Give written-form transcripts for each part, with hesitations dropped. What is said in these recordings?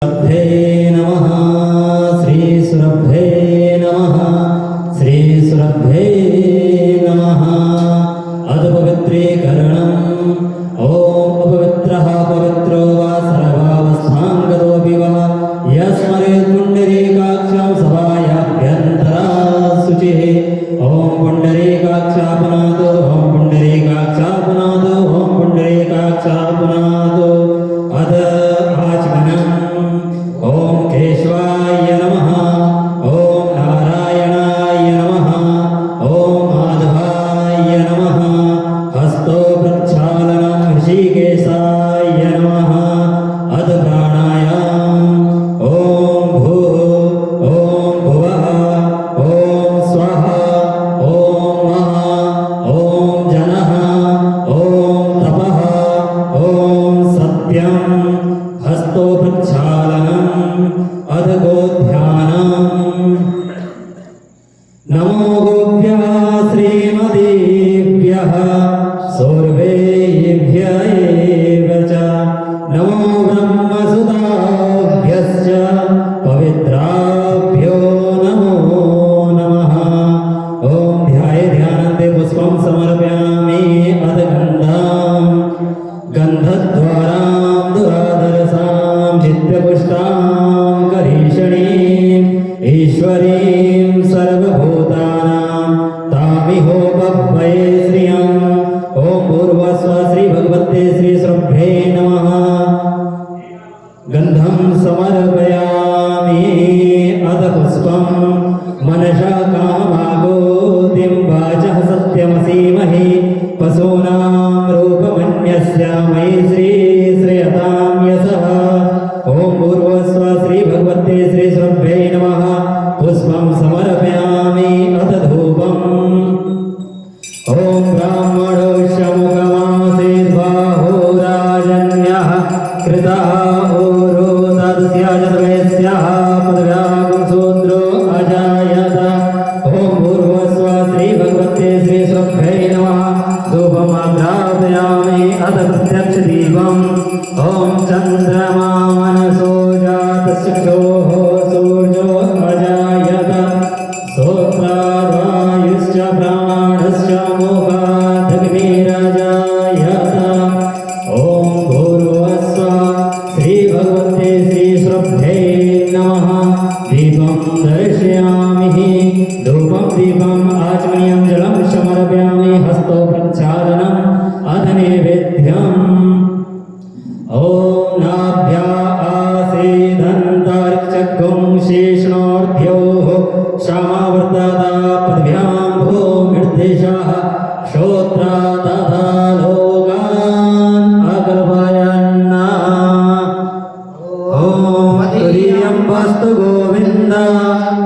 सुरभ्ये नमः श्री सुरभ्ये नमः श्री सुरभ्ये नमः अदपवित्रीकरणम् ओम अपवित्रः पवित्रो वा सर्वावस्थाङ्गतोऽपि वा यस्मरेत् पुण्डरीकाक्षां सभायाभ्यन्तरा शुचिः ओम पुण्डरीकाक्षापनातो ओम पुण्डरीकाक्षापनातो ओम पुण्डरीकाक्षापनातो अद आचमनम् ओम केशवाय नमः ओम नारायणाय नमः ओम माधवाय नमः हस्तो प्रक्षालनं ऋषिकेशाय नमः अध प्राणायाम ओम भूः ओम भुवः ओम स्वः ओम महः ओम जनः ओम तपः ओम सत्यं हस्तो प्रक्षालनम् अध गोध्यानम् नमो गोभ्यः श्रीमतीभ्यः सौर्वेभ्य एव च नमो ब्रह्मसुताभ्यश्च पवित्राभ्यो नमो नमः ॐ ध्याये ध्यानन्ते पुष्पं समर्पयामि अध गन्धद्वारां दुराधरसां नित्यपुष्टां करीषणीं ईश्वरीं सर्वभूतानां तामिहोपह्वये श्रियम् ॐ पूर्वस्व श्री भगवते श्री सुरभ्ये नमः गन्धं समर्पयामि अध पुष्पं मनसा कामभागोतिं वाचः सत्यमसीमहि पशूनां रूपमन्यस्य मयि श्रीयतां यशः ॐ पूर्वस्व श्री भगवते श्री सुरभ्ये नमः पुष्पं समर्पयामि अथ धूपम् ॐ ब्राह्मणोऽश्यमुखमासीद्बाहो राजन्यः कृतः ऊरो तदस्याजन्मयस्याः पदव्यागं शूद्रो अजायत ॐ पूर्वस्व श्री भगवते श्री सुरभ्ये नमः धूपमाग्रापयामि अथ प्रत्यक्षदीपम् ॐ चन्द्रमा मनसो जातचक्षोः सूर्यो अजायत श्रोत्राद्वायुश्च प्राणश्च मोहादग्निरजायत ॐ भूर्भुवस्व श्री भगवते श्री सुरभ्ये नमः दीपं दर्शयामि धूपं दीपम् आचमनीयं जलं समर्पयामि हस्तो प्रक्षालनम् अथ नैवेद्यम् ॐ नाभ्या आसीदन्तरिक्षगुं शेषणोर्ध्योः श्यामावर्तता पदभ्यां भूमिर्देशः श्रोत्रा तथा लोकान् अकल्पयन् ॐ तुरीयं वस्तु गोविन्द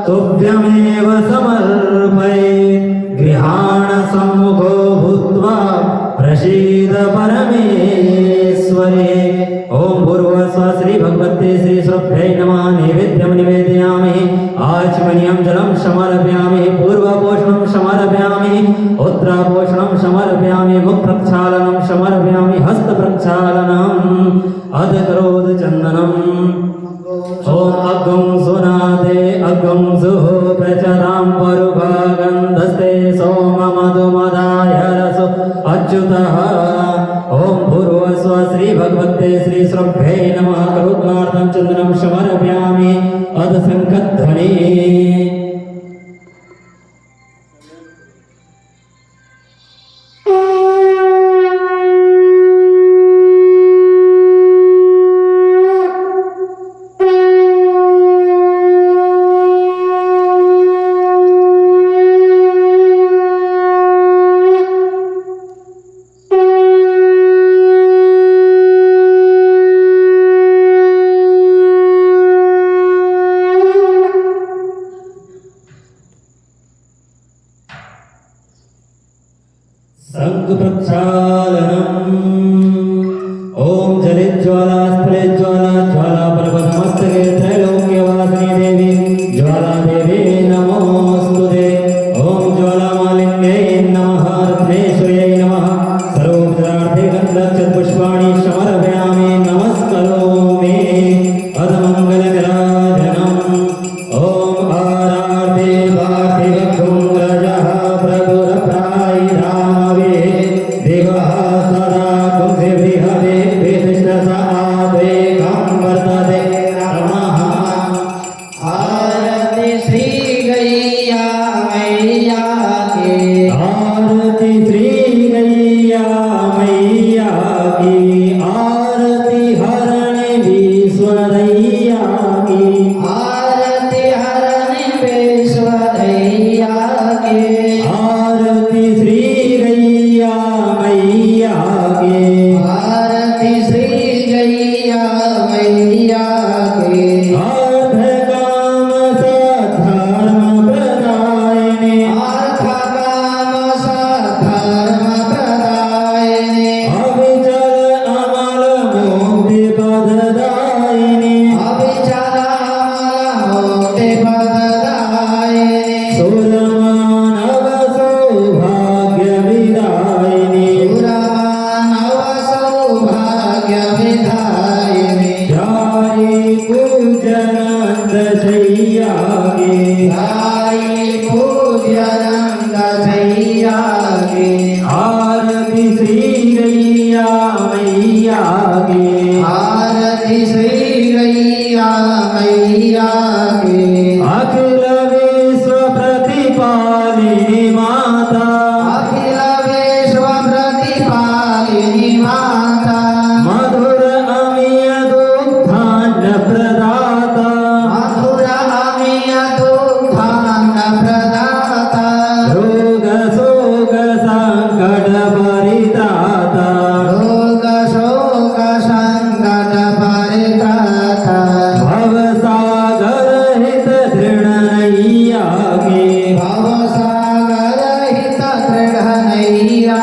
तुभ्यमेव समर्पये गृहाण सम्मुखो भूत्वा प्रसीद परमेश्वरे ॐ भूर्भुवस्व श्री भगवते श्री सुरभ्ये नमः नैवेद्यं निवेदयामि आचमनीयं जलं समर्पयामि पूर्वपोषणं समर्पयामि उत्तरापोषणं समर्पयामि मुखप्रक्षालनं समर्पयामि हस्तप्रक्षालनम् अध करोति चन्दनम् ॐ अग्गं सुनादे अग्गं सुः प्रचरां परुभागन्धस्ते सोममधुमदाय रसो अच्युतः ॐ भूर्भुवस्व श्री भगवते श्री सुरभ्ये नमः करोत्नार्थं चन्दनं समर्पयामि अध शङ्खध्वनि शङ्खप्रक्षालनम् ॐ जलेज्ज्वाला स्फुलिज्ज्वाला ज्वालापरपद्मस्तके त्रैलोक्यवासिनी देवी ज्वालादेवी नमोऽस्तुते ॐ ज्वालामालिन्यै नमः रत्नेश्वर्यै नमः सर्वोपचारार्थे गन्धपुष्पाणि समर्पयामि नमस्करोमि अधमङ्गल विश्वदैया की आरती हरने विश्वदैया की आरती श्री गैया मैया की आरती श्री गैया मैया की अर्थ काम सद्धर्म प्रदायिने अर्थ काम सद्धर्म प्रदायिने अविचल अमल मुक्ति पददायिने अविचल अमल मुक्ति पददायिने सुरमानव सौभाग्य विदायिने पुरमानव सौभाग्य विधायिने जाई पूजनंद शैया की गायि पूज्यनंद शैया की आरती श्री गैया मैया की आरती श्री गैया मैया की अखिल विश्व प्रतिपालिनी माता अखिल विश्व प्रतिपालिनी माता मधुर अमीय दुग्धान्न प्रदाता मधुर अमीय दुग्धान्न प्रदाता रोग शोक संकट परित्राता रोग शोक संकट परित्राता भवसागर हित दृढ़ नैया के भवसागर हित दृढ़ नैया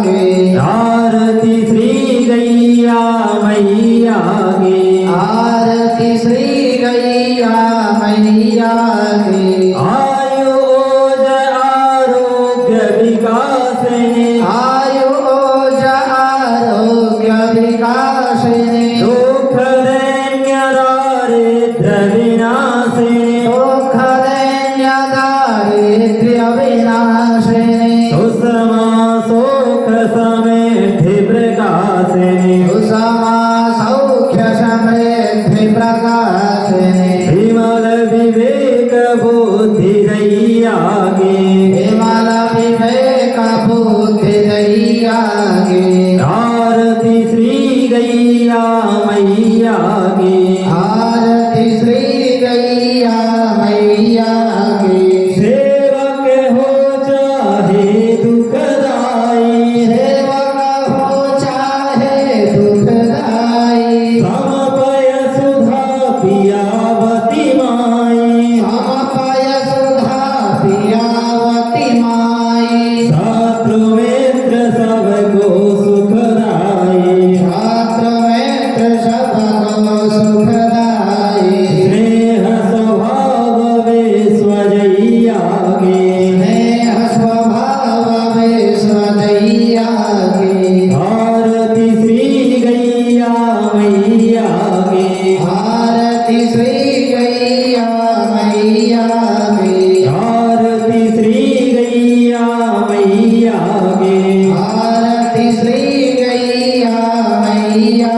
के आरती श्री गैया मैया के आरती श्री गैया मैया की आयु ओज आरोग्य विकासिनी आयु ओज आरोग्य विकासिनी दुख दैन्य दारिद्र्य विनाशिनी दुःख दैन्य दारिद्र्य विनाशिनी सुषमा सुख समृद्धि प्रकाशिनी सुषमा सौख्य समृद्धि प्रकाशिनी विमल विवेक बुद्धि दैया की विमल विवेक बुद्धि दैया की आरती श्री गैया मैया की आरती श्री गैया मैया की सेवक हो चाहे दुखदाई सेवक हो चाहे दुखदाई समपय सुधा पियावती माई समपय सुधा पियावती माई शत्रु मित्र सबको सुखदाई छात्र मित्र सबको सुखदाई स्नेह स्वभाव विश्वजैया के स्नेह स्वभाव विश्वदैया की आरती श्री गैया मैया के आरती श्री गैया मैया की आरती श्री गैया मैया के आरती श्री गैया मैया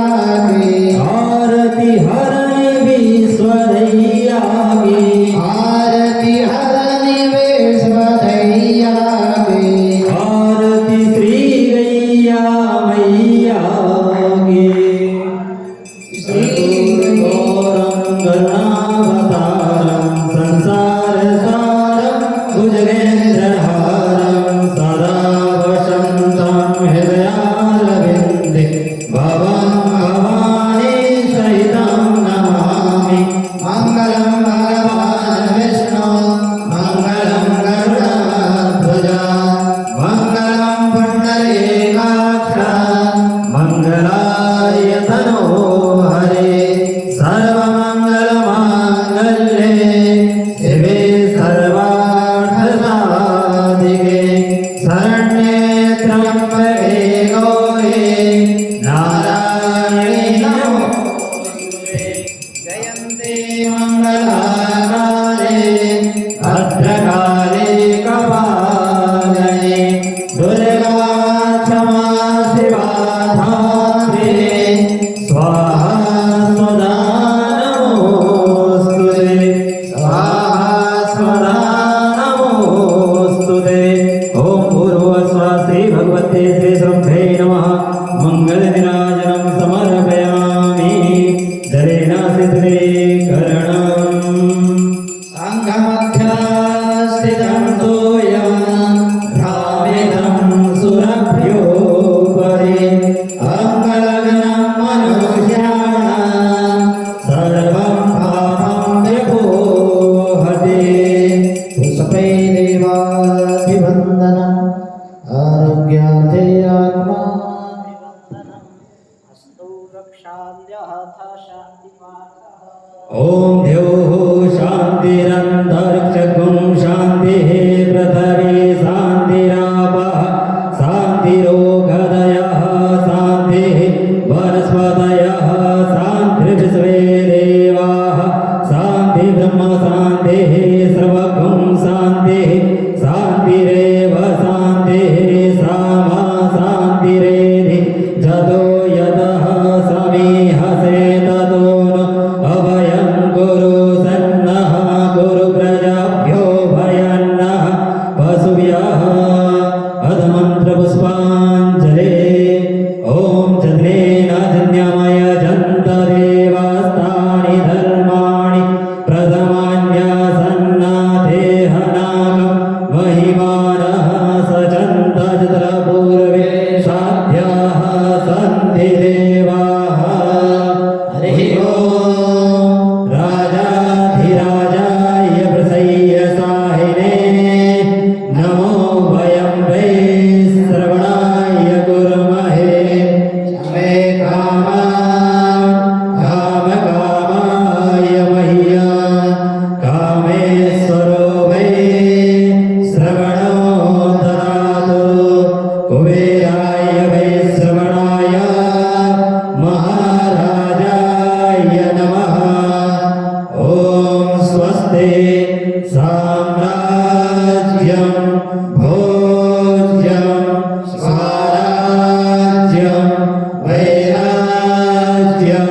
की आरती हरणि विश्वदैया की आरती हरनि विश्वदैया की आरती श्री गैया मैया की श्री गौरंगनावतारं संसार सारं भुजगेन्द्रहारं सदा वसन्तं हृदयारविन्दे भवं भवानी सहितं नमामि मङ्गलं भगवान् विष्णु मङ्गलं गरुडध्वज मङ्गलं पुण्डरीकाक्ष मङ्गलाय तनो हरे सर्वमङ्गलमाङ्गल्ये शिवे सर्वार्थसाधिके शरण्ये त्र्यम्बके गौरी नारायणी नमोस्तुते जयन्ती मङ्गलाकाले भद्रकाले कपालने दुर्गा क्षमा शिवा धात्रे स्वाहा स्वदा नमोस्तुते स्वाहा स्वदा नमोस्तुते ओम पूर्वस्व श्री भगवते श्री श्रद्धे नमः मंगल विराजनं समर्पयामि जलेन साङ्गमध्यस्थितं तोयं भ्रामितं सुरभ्यो परि अङ्गलग्नं मनुष्याणां सर्वं पापं व्यपोहते पुष्पै देवाभिवन्दनम् आरोग्यार्थे आत्माभिवन्दनम् अस्तु रक्षाल्यः शान्तिपाकः ॐ द्यौः शान्तिरन्तरिक्षगुं शान्तिः पृथिवी शान्तिरापः शान्तिरोगदयः शान्तिः वनस्पतयः शान्तिर्विश्वे देवाः शान्ति ब्रह्म शान्तिः सर्वगुं शान्तिः शान्तिरेव शान्तिः सामा शान्तिरेधि जतो यतः समीहसे ततो न अभयं गुरु सन्नः गुरु प्रजाभ्यो भयन्नः पशुभ्यः अधमन्त्रपुष्पाञ्जले ॐ जनेन जन्यमय जन्तदेवास्तानि धर्माणि प्रथमान्यासन्नाथेहनाकं महिमानः सचन्तजतपूर्वे साध्याः सन्ति देवाः हरिः ॐ राजाधिराजाय प्रसय्य साहिने नमो वयं वै श्रवणाय कुर्महे मे कामकामाय मह्यं कामेश्वरो वै श्रवणो ददातु कुबेराय वै श्रवणाय महाराजाय नमः ॐ स्वस्ति साम्राज्यं भोज्यं स्वराज्यं वैराज्यं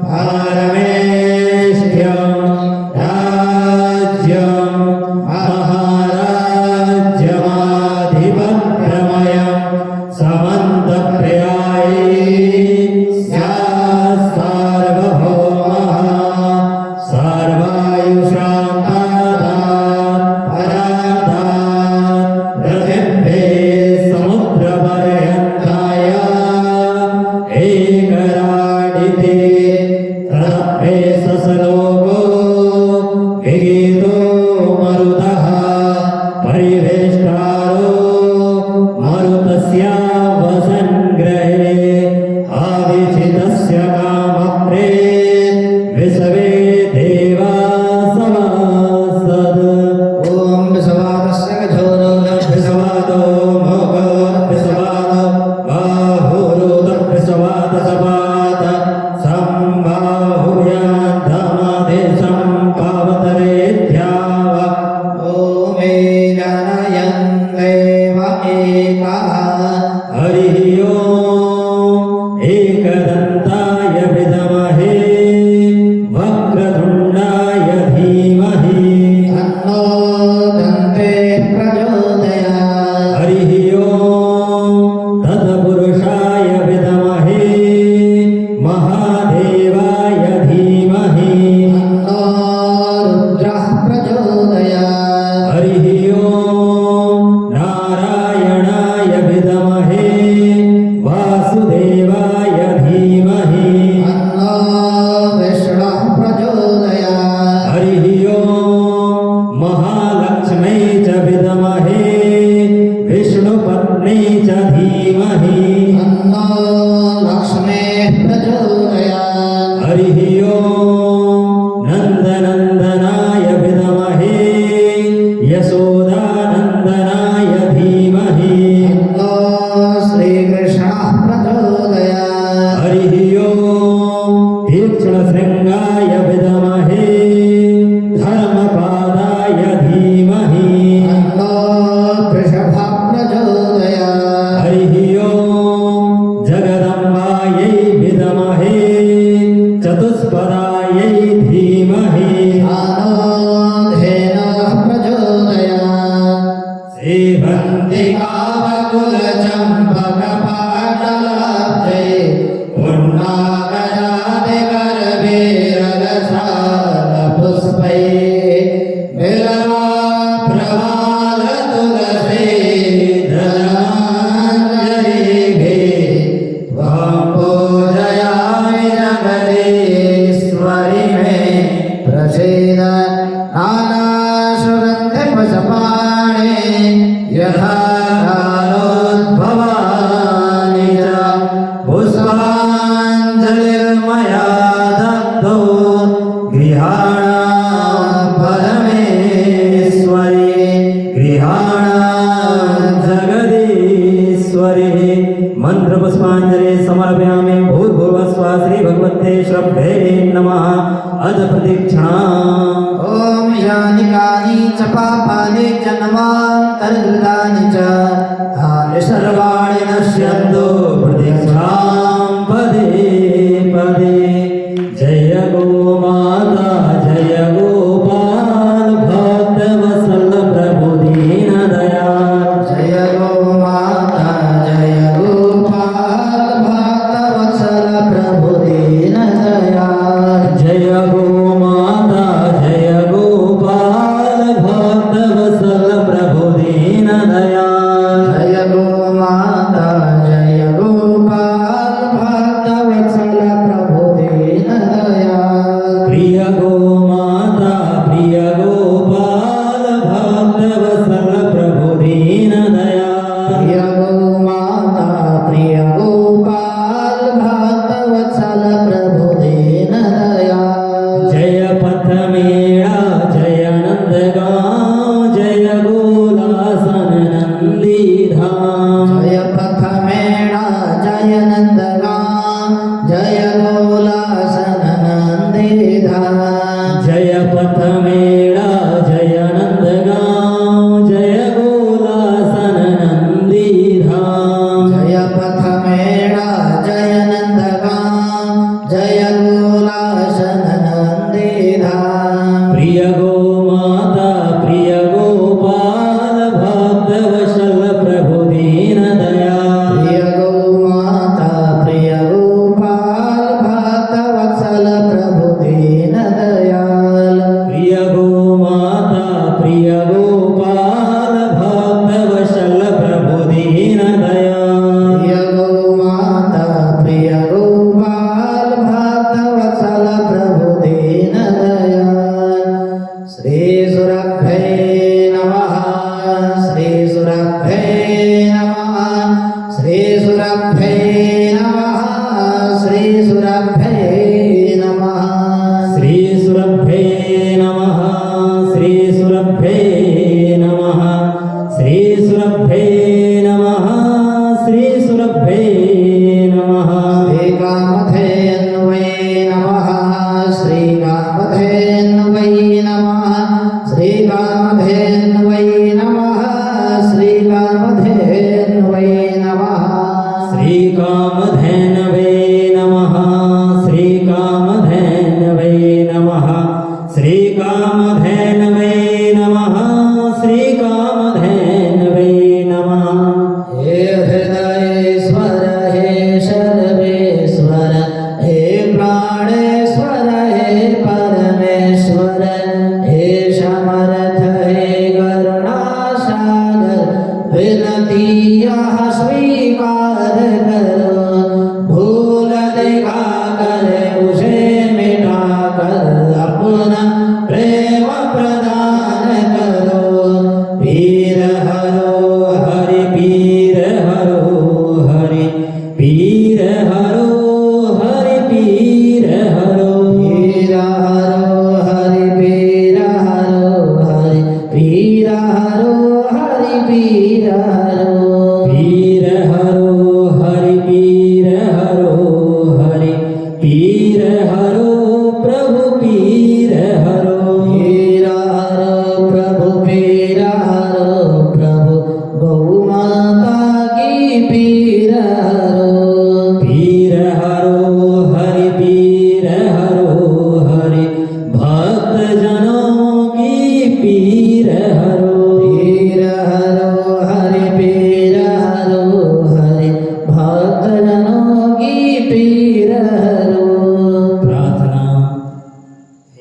पारमेष्ठ्यं राज्यं महाराज्यमाधिपत्यमयं समन्तप्रियायै स्यात् सार्वभौमः सर्वायुषां दातात् परातात् पृथिव्यै समुद्रपर्यन्ताय एकराडिते तदप्ये ससलोको विगीतो मरुतः परिवेष्टारो मरुतस्यावसङ्ग्रहे आविचितस्य कामप्रे विश्वे देवा सभासद ॐ विश्वातस्य गजोरो विश्वातो मोघो विश्वातो बाहुरुद विश्वात सपात सम्बाहुव्याधमदेशं पावतरेध्याव ॐ मे जनयन् देव एकः हरिः ॐ एकदन्ताय विद्महे वक्रतुण्डाय धीमहि तन्नो दन्ते प्रचोदयात् हरिः ॐ तत्पुरुषाय विद्महे महादेवाय धीमहि तन्नो रुद्रः प्रचोदयात् हरिः ॐ नारायणाय विद्महे वासुदेवाय धीमहि तन्नो विष्णुः प्रचोदयात् हरिः ॐ महालक्ष्मै च विद्महे विष्णुपत्न्यै च धीमहि तन्नो लक्ष्मीः प्रचोदयात् हरिः ॐ नन्दनन्दनाय विद्महे यशोदानन्दनाय धीमहि तन्नो श्रीकृष्णः प्रचोदयात् हरिः ॐ तीक्ष्णशृङ्गाय विद्महे धर्मपादाय धीमहि तन्नो वृषभः प्रचोदयात् हरिः ॐ जगदम्बायै विद्महे चतुष्पदायै धीमहि तन्नो धेनुः प्रचोदयात् सेवन्ति कामकुलचम्पकपाटलाब्धे प्रसीद नानाशुगन्धिपुष्पाणि यथा कालोद्भवानि च पुष्पाञ्जलिर्मया दत्तो गृहाणां परमेश्वरी गृहाणां जगदीश्वरी मंत्रपुष्पाञ्जलि समर्पयामि भूर्भुवस्सुवः श्री भगवते श्रद्धे नमः अथ प्रदक्षिणा ॐ यानि कानि च पापानि जन्मान्तर्गतानि च तानि सर्वाणि नश्यन्तु प्रदक्षिणां पदे पदे जय गोमाता जय गोपाल भक्तवत्सल प्रभु दीनदयाल जय गोमाता जय गोपाल भक्तवत्सल प्रभु दीनदयाल जय गोमाता जय गोपाल भक्तवत्सल प्रभु दीनदयाल जय गोमाता जय गोपाल भक्तवत्सल प्रभु दीनदयाल प्रिय गोमाता प्रिय गोपाल भक्तवत्सल प्रभु दीनदयाल प्रिय गोमाता प्रिय गोपाल भक्तवत्सल प्रभु दीनदयाल जय पथ मेळा जय नंदगांव जय गोलासन नंदी धाम जय पथ मेळा जय नंदगांव जय गोलासन नंदीधाम जय पथ मेळा जय नंदगांव जय गोलासन नंदी धाम जय पथ मेळा जय नंदगांव जय गोलासन नंदीधाम प्रिय गोमाता प्रिय गोपाल भक्तवत्सल प्रभु दीनदयाल प्रिय गोमाता प्रिय गोपाल भक्तवत्सल प्रभु दीनदयाल प्रिय गोमाता प्रिय गोपाल भक्तवत्सल प्रभु दीनदयाल प्रिय गोमाता प्रिय गोपाल भक्तवत्सल प्रभु दीनदयाल श्री सुरभ्ये नमः श्री सुरभ्ये नमः श्री सुरभ्ये नमः श्री सुरभ्ये नमः श्री सुरभ्ये नमः श्री सुरभ्ये नमः श्री सुरभ्ये नमः श्री सुरभ्ये नमः श्री कामधेन्वै नमः श्री कामधेन्वै नमः श्री कामधेन्वै नमः श्री कामधेन्वै नमः श्री कामधेनवे नमः श्री कामधेनवे नमः श्री कामधेनवे नमः श्री कामधेनवे नमः हे हृदयेश्वर हे सर्वेश्वर हे प्राणेश्वर हे परमेश्वर हे समर्थ हे करुणासागर विनती यह स्वीकार करो भूल दिखा कर उसे मिटा कर अपना प्रेम प्रदान करो पीर हरो हरि पीर हरो हरि पीर हरो हरि पीर हरो पीर हरो हरि पीर हरो हरि पीर हरो हरि पीर हरो पीर हरो हरि पीर हरो हरि पीर हरो प्रभु पीर हरो पीर हरो प्रभु पीर हरो प्रभु गौ माता की पीर हरो पीर हरो हरि पीर हरो हरि भक्त जनों की पीर हरो पीर हरो हरि पीर हरो हरि भक्त जनों की पीर हरो प्रार्थना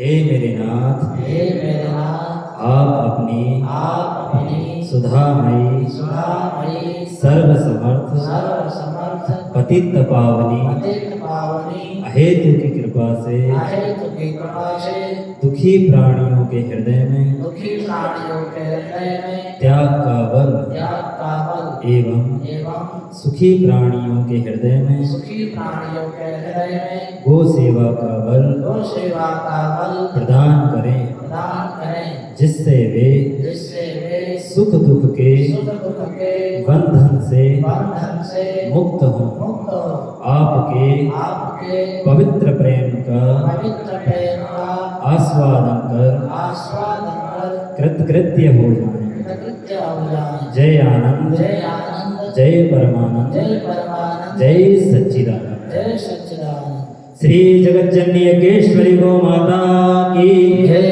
हे मेरे नाथ हे मेरे नाथ आप अपनी अपनी सुधामयी सुधामयी सर्वसमर्थ सर्वसमर्थ पतित पावनी पतित पावनी अहेतु की कृपा से अहेतु की कृपा से दुखी प्राणियों के हृदय में दुखी प्राणियों के हृदय में त्याग का बल त्याग का बल एवं एवं सुखी प्राणियों के हृदय में सुखी प्राणियों के हृदय में गो सेवा का बल गो सेवा का बल प्रदान करें, प्रदान करें, जिससे वे जिससे वे सुख दुख के सुख दुख के बंधन से बंधन से मुक्त हों। मुक्त हो। आपके आपके पवित्र प्रेम का पवित्र प्रेम का आस्वादन कर आस्वादन कर कृतकृत्य हो जाएं। कृतकृत्य हो जाएं। जय आनंद, जय आनंद, जय परमानंद, जय परमानंद, जय सच्चिदानंद। जय सच्चिदानंद। श्री जगज्जननी यज्ञेश्वरी गो माता की जय।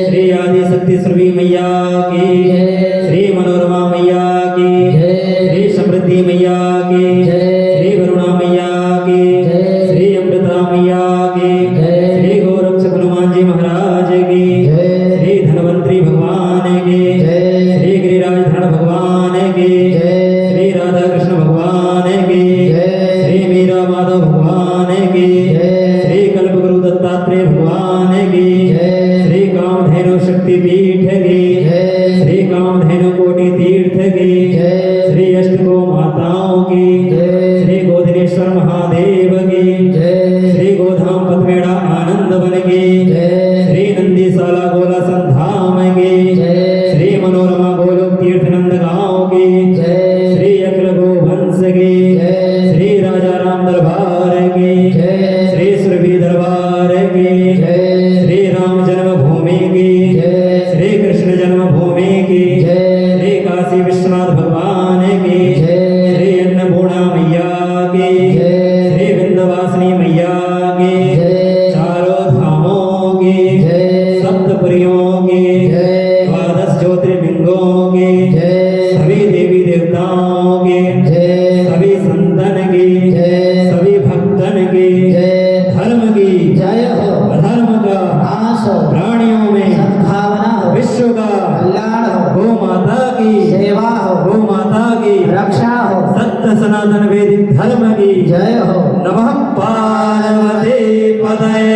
श्री आदि शक्ति सुरभि मैया की जय। श्री मनोरमा मैया की जय। श्री समृद्धि मैया की जय। श्री वरुणा मैया की जय। श्री अमृता मैया की जय। श्री गोरक्षक हनुमान जी महाराज की जय। श्री धनवंतरी भगवान की जय। श्री गिरिराज धरण भगवान की जय। श्री राधा कृष्ण भगवान की जय। श्री मीरा माधव भगवान की जय। श्री कल्पगुरु दत्तात्रेय भगवान की जय। श्री कामधेनु शक्ति पीठ की जय। श्री कामधेनु कोटि तीर्थ की जय। श्री अष्टगो माताओं की जय। श्री गोधनेश्वर महादेव की जय। श्री गोधाम पद्मेड़ा आनंद वन की जय। श्री नंदीशाला गोला संधाम की जय। श्री मनोरमा गोलोक तीर्थ नंदगांव की जय। श्री अखिल गोवंश की जय। श्री राजा राम दरबार की जय। श्री सुरभि दरबार की जय। श्री राम जन्मभूमि की जय। श्री कृष्ण जन्मभूमि की जय। श्री काशी विश्वनाथ भगवान की जय। श्री अन्नपूर्णा मैया की जय। श्री विंध्यवासिनी मैया की जय। चारों धामों की जय। सप्तपुरियों की जय। 12 ज्योतिर्लिंगों की जय। सभी देवी देवताओं की जय। सभी संतन की जय। सभी भक्तन की जय। धर्म की जय हो। अधर्म का नाश हो। प्राणियों में सद्भावना हो। विश्व का कल्याण हो। गो माता की सेवा हो। गो माता की रक्षा हो। सत्य सनातन वैदिक धर्म की जय हो। नमः पार्वती पतये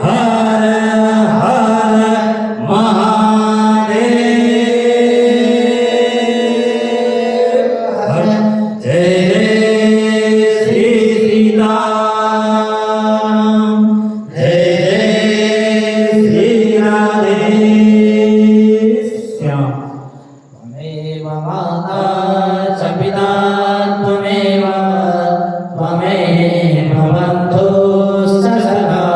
हर हर महादेव हर। जय जय श्री सीताराम, जय जय श्री राधे श्याम। त्वमेव माता च पिता त्वमेव त्वमेव बन्धुश्च सखा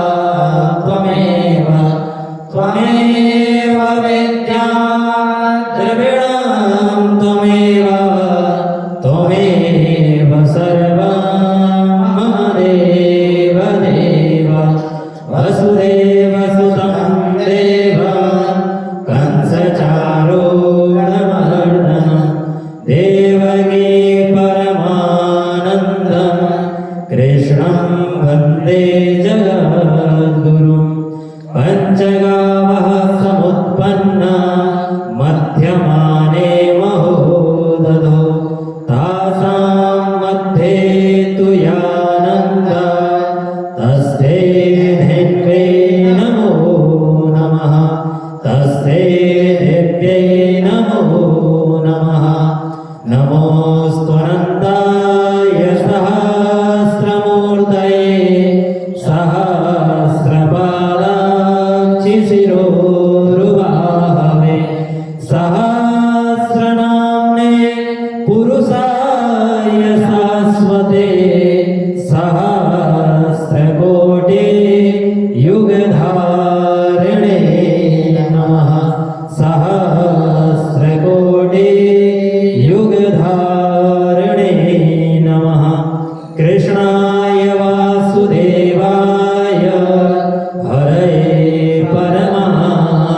त्वमेव त्वमेव विद्या द्रविणं त्वमेव त्वमेव सर्वं महादेव देव वसुदेव सुतं देव कंसचारूढमर्दनं देवकी परमानन्दं कृष्णं वन्दे जगद्गुरुं पञ्चगावः समुत्पन्ना मध्यमाने महोदधो तासां मध्ये तु यानन्द तस्यै धिन्वे नमो नमः तस्यै दिव्यै नमो नमः नमोऽस्त्वनन्ताय सहस्रमूर्तये सहस्रपादाक्षिशिरोरुबाहवे सहस्रनाम्ने पुरुषाय शाश्वते सहस्रकोटि युगधारिणे नमः सहस्रकोटि युगधारिणे नमः कृष्णाय वासुदेवाय हरये परमात्मने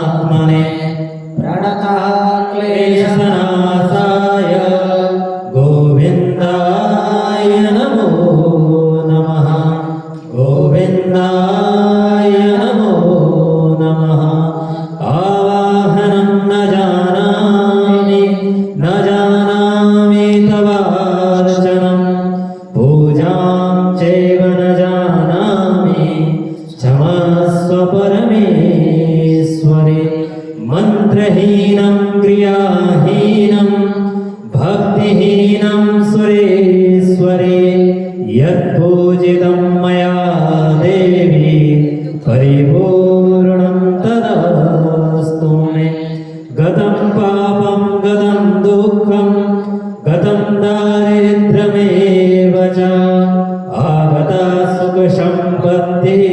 मन्त्रहीनं क्रियाहीनं भक्तिहीनं सुरेश्वरे यत्पूजितं मया देवी परिपूर्णं तदास्तु मे गतं पापं गतं दुःखं गतं दारिद्र्यमेव च आगता सुखसम्पत्तिः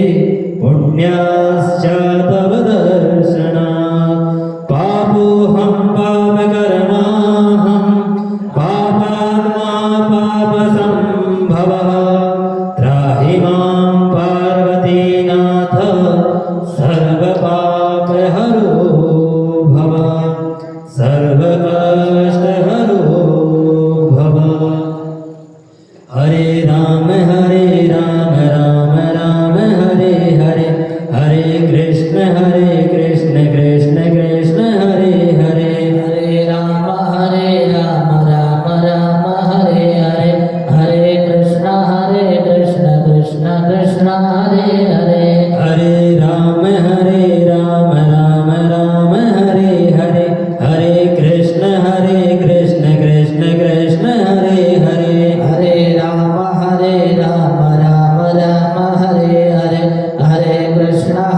पुण्याश्च तव दर्शनात् पापोऽहं पापकर्माहं पापात्मा पापसम्भवः त्राहि मां पार्वतीनाथ सर्वपापहरो भव सर्वकष्टहरो भव हरे राम राम राम हरे हरे हरे कृष्ण कृष्ण कृष्ण हरे हरे हरे राम राम राम हरे हरे हरे कृष्ण कृष्ण कृष्ण हरे हरे हरे राम राम राम हरे हरे हरे कृष्ण कृष्ण कृष्ण हरे हरे हरे राम राम राम हरे हरे हरे कृष्ण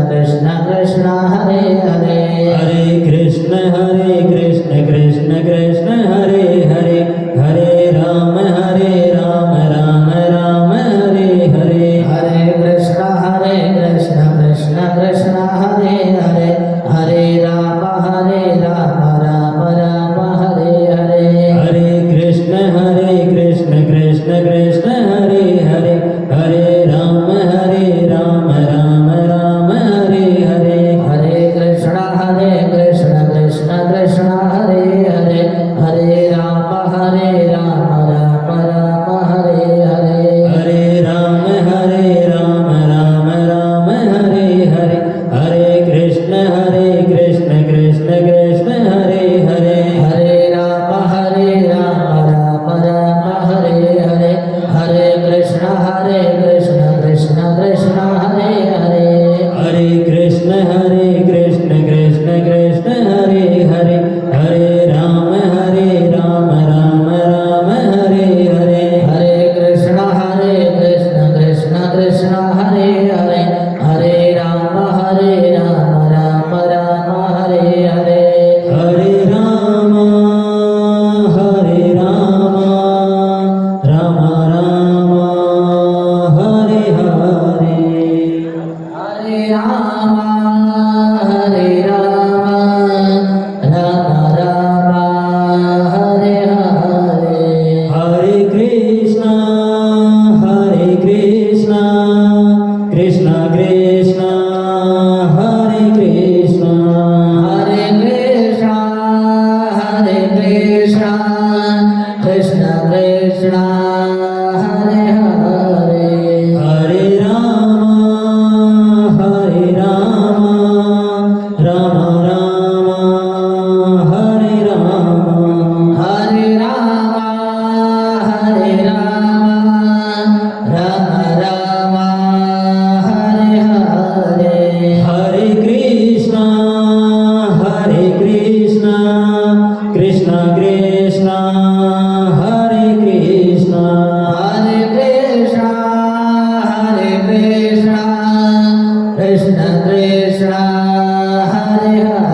कृष्ण कृष्ण हरे हरे हरे कृष्ण कृष्ण कृष्ण हरे हरे हरे राम राम राम हरे हरे हरे कृष्ण कृष्ण कृष्ण हरे हरे हरे राम राम राम हरे हरे हरे कृष्ण कृष्ण कृष्ण हरे हरे हरे राम राम राम हरे हरे हरे कृष्ण कृष्ण कृष्ण हरे हरे हरे राम राम राम हरे हरे हरे राम राम राम हरे हरे हरे कृष्ण कृष्ण कृष्ण हरे हरे हरे राम राम राम हरे हरे हरे कृष्ण कृष्ण कृष्ण हरे हरे हरे कृष्ण कृष्ण कृष्ण हरे हरे हरे राम राम राम हरे हरे हरे कृष्ण कृष्ण कृष्ण हरे हरे हरे राम राम राम हरे हरे हरे राम राम राम हरे हरे हरे राम राम राम हरे हरे हरे कृष्ण कृष्ण कृष्ण हरे कृष्ण हरे कृष्ण कृष्ण कृष्ण हरे हरे हरे राम राम राम हरे राम हरे राम राम राम हरे हरे हरे कृष्ण कृष्ण कृष्ण हरे कृष्ण हरे कृष्ण कृष्ण कृष्ण हरे हरे